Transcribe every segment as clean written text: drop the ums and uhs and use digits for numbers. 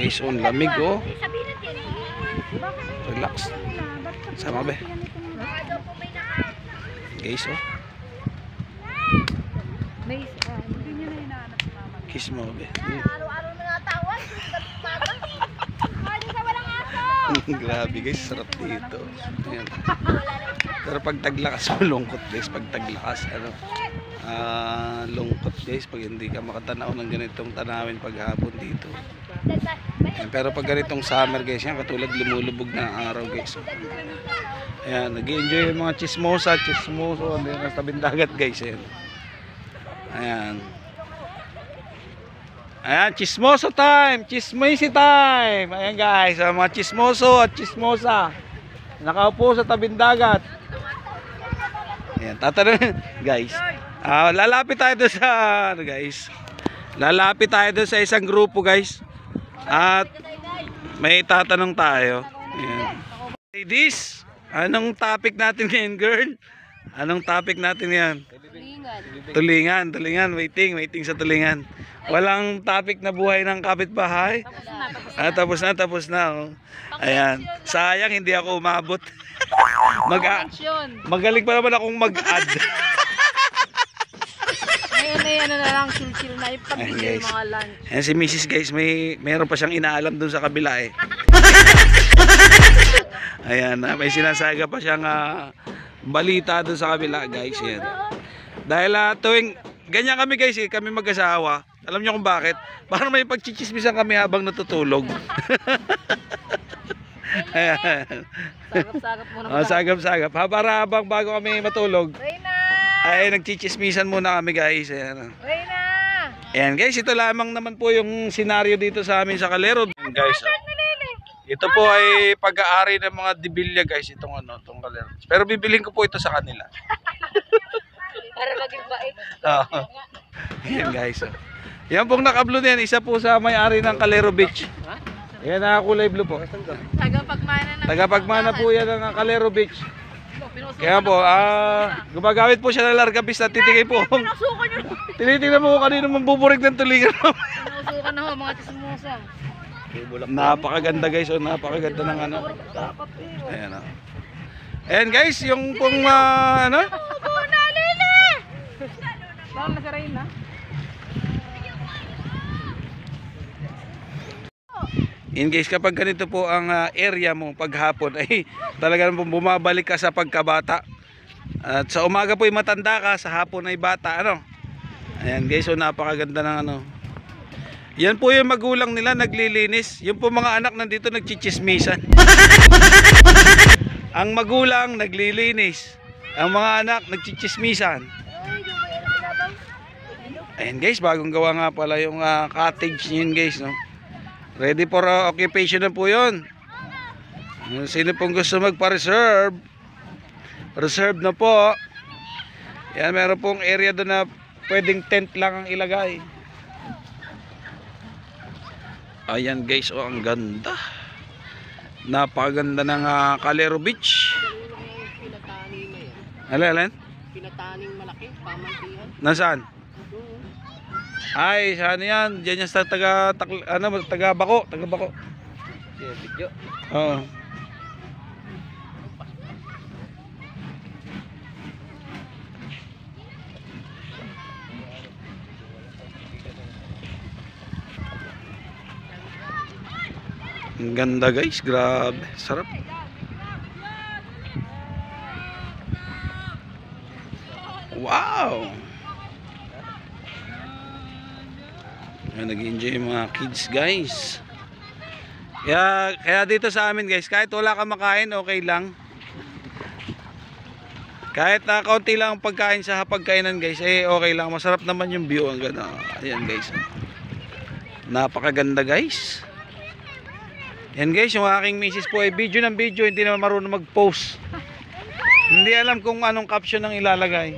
Guys, on lamig oh. Relax. Sama be. Guys oh. Kiss mo be. Araw-araw na natawag. Grabe guys, sarap dito. Ayan. Pero pag taglakas, malungkot guys. Pag taglakas, lungkot guys. Pag hindi ka makatanaw ng ganitong tanawin paghapon dito. Ayan. Pero pag ganitong summer guys, yan, katulad lumulubog na ang araw guys. Ayan, nag-enjoy yung mga chismoso. Ano yun, nasa tabing dagat guys. Ayan. Ayan. Ayan, chismoso time, chismosi time. Ayan guys, mga chismoso at chismosa nakaupo sa tabing dagat. Ayan, tatanungin guys. Lalapit tayo doon sa guys. Lalapit tayo doon sa isang grupo guys. At may tatanong tayo. Ayan. Ladies, anong topic natin ngayon, girl? Anong topic natin yan? Tulingan. Waiting sa tulingan. Walang topic na buhay ng kapitbahay. Tapos na. Oh. Ayan. Sayang hindi ako umabot. Magaling pa naman akong mag-add. Ngayon na lang, chill na ipag-bigay mga lunch. Ayan si Mrs. guys, meron pa siyang inaalam dun sa kabila eh. Ayan, may sinasaga pa siyang balita dun sa kabila guys. Ayan. Dahil tuwing ganyan kami guys eh, kami mag-asawa. Alam niyo kung bakit? Para may pagchichismisan kami habang natutulog. Ayan. Sagap-sagap muna. Sagap-sagap. Para habang bago kami matulog, ay nagchichismisan muna kami guys. Ayan. Ayan guys, ito lamang naman po yung senaryo dito sa amin sa Calero. Guys, ito po ay pag-aari ng mga dibilya guys, itong Calero. Pero bibilhin ko po ito sa kanila. Para maging bait. Ayan guys. Yan pong naka-blue na yan, isa po sa may-ari ng Calero Beach. Ayan, kulay blue po. Tagapagmana po yan ng Calero Beach. Kaya po, gumagamit po siya ng largabis na titigay po. Tinitingnan mo kung kanino mambuburig ng tulingan. Pinusukan na ho, mga tismosa. Napakaganda guys, napakaganda ng Ayan Ayan guys, yung pong in case kapag ganito po ang area mo paghapon ay talaga naman bumabalik ka sa pagkabata. At sa umaga po ay matanda ka, sa hapon ay bata Ayan guys, so napakaganda ng Yan po yung magulang nila naglilinis. Yung po mga anak nandito nagchichismisan. Ang magulang naglilinis, ang mga anak nagchichismisan. Ayan guys, bagong gawa nga pala yung cottage yun guys, no? Ready for occupation na po yun. Sino pong gusto magpa-reserve, reserve na po. Yan, meron pong area doon na pwedeng tent lang ang ilagay. Ayan guys, ang ganda. Napakaganda ng Calero Beach. Alin? Pinataning malaki, pamantihan. Nasaan? Ay, saan yan? Diyan yan sa taga Bako. Video. Oo. Ang ganda guys, grabe, sarap. Wow. Nag-enjoy yung mga kids guys. Kaya dito sa amin guys, kahit wala ka makain, okay lang. Kahit kaunti lang ang pagkain sa hapagkainan guys, okay lang. Masarap naman yung view. Ang ganda. Ayan guys. Napakaganda guys. Yan guys, yung aking misis po ay video ng video, hindi naman marunong mag-post. Hindi alam kung anong caption ang ilalagay.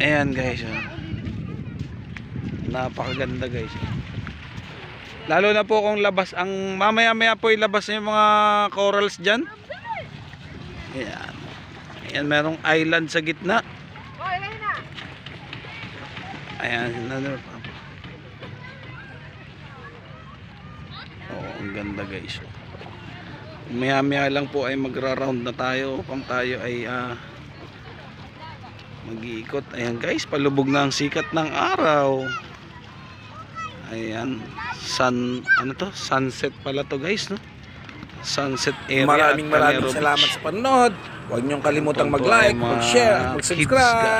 Ayan guys. Napakaganda guys. Lalo na po kung labas ang mamaya-maya po ilabas na yung mga corals dyan. Ayan. Ayan, merong island sa gitna. Ayan. Ang ganda guys. Maya lang po ay magra-round na tayo upang tayo ay mag-iikot. Ayan guys, palubog na ang sikat ng araw. Ayan, sunset pala to guys, no? Sunset area. Maraming at Calero salamat Beach. sa panonood. Huwag niyong kalimutang mag-like, mag-share, at mag-subscribe.